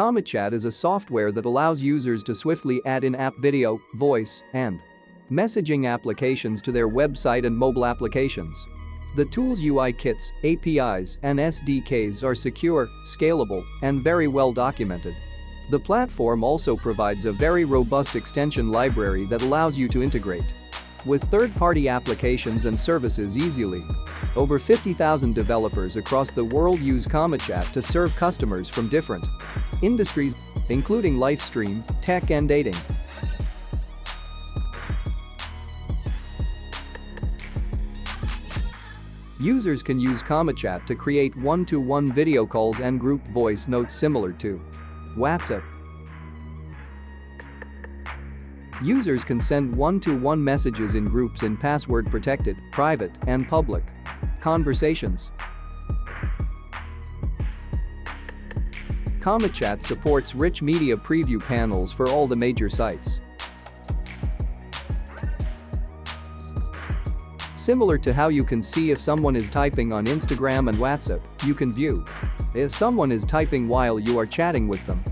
CometChat is a software that allows users to swiftly add in-app video, voice, and messaging applications to their website and mobile applications. The tool's UI kits, APIs, and SDKs are secure, scalable, and very well documented. The platform also provides a very robust extension library that allows you to integrate with third-party applications and services easily. Over 50,000 developers across the world use CometChat to serve customers from different industries, including live stream, tech, and dating. Users can use CometChat to create one-to-one video calls and group voice notes similar to WhatsApp. Users can send one-to-one messages in groups in password-protected, private, and public conversations. CometChat supports rich media preview panels for all the major sites. Similar to how you can see if someone is typing on Instagram and WhatsApp, you can view if someone is typing while you are chatting with them.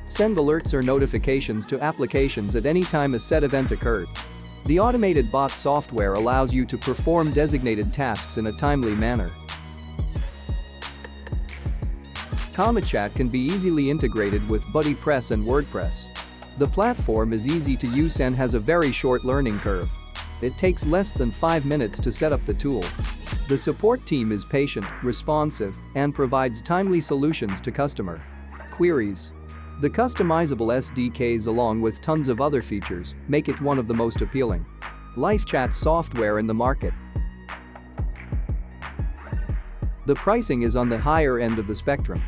Send alerts or notifications to applications at any time a set event occurred. The automated bot software allows you to perform designated tasks in a timely manner. CometChat can be easily integrated with BuddyPress and WordPress. The platform is easy to use and has a very short learning curve. It takes less than 5 minutes to set up the tool. The support team is patient, responsive, and provides timely solutions to customer queries. The customizable SDKs along with tons of other features make it one of the most appealing live chat software in the market. The pricing is on the higher end of the spectrum.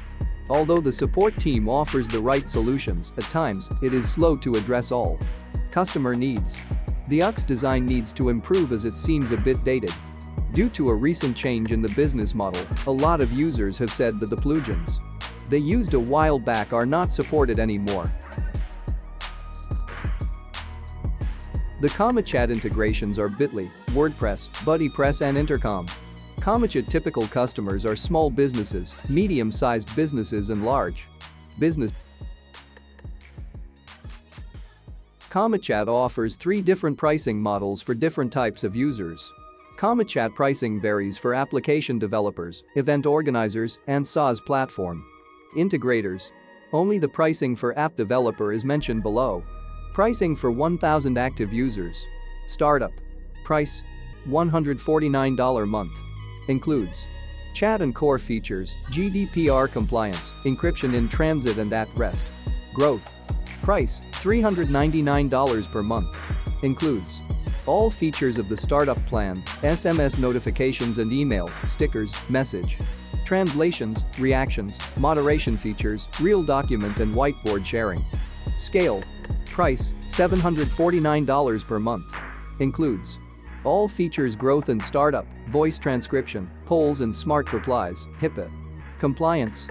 Although the support team offers the right solutions, at times, it is slow to address all customer needs. The UX design needs to improve as it seems a bit dated. Due to a recent change in the business model, a lot of users have said that the plugins they used a while back are not supported anymore. The CometChat integrations are Bitly, WordPress, BuddyPress, and Intercom. CometChat typical customers are small businesses, medium-sized businesses, and large business. CometChat offers 3 different pricing models for different types of users. CometChat pricing varies for application developers, event organizers, and SaaS platform integrators. Only the pricing for app developer is mentioned below. Pricing for 1,000 active users. Startup. Price: $149 month. Includes chat and core features, GDPR compliance, encryption in transit and at rest. Growth. Price: $399 per month. Includes all features of the startup plan, SMS notifications and email, stickers, message translations, reactions, moderation features, real document and whiteboard sharing. Scale. Price: $749 per month. Includes all features growth and startup, voice transcription, polls and smart replies, HIPAA compliance.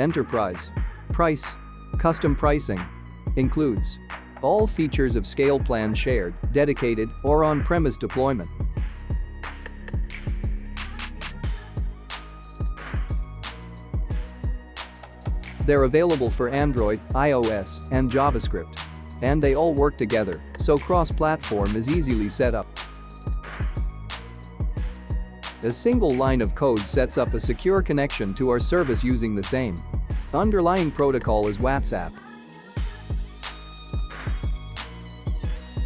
Enterprise. Price: custom pricing. Includes all features of scale plan shared, dedicated, or on-premise deployment. They're available for Android, iOS, and JavaScript. And they all work together, so cross-platform is easily set up. A single line of code sets up a secure connection to our service using the same underlying protocol as WhatsApp.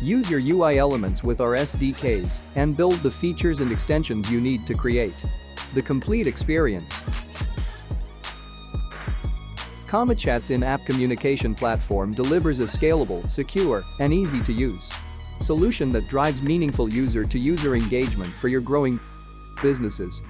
Use your UI elements with our SDKs and build the features and extensions you need to create the complete experience. CometChat's in-app communication platform delivers a scalable, secure, and easy-to-use solution that drives meaningful user-to-user engagement for your growing businesses.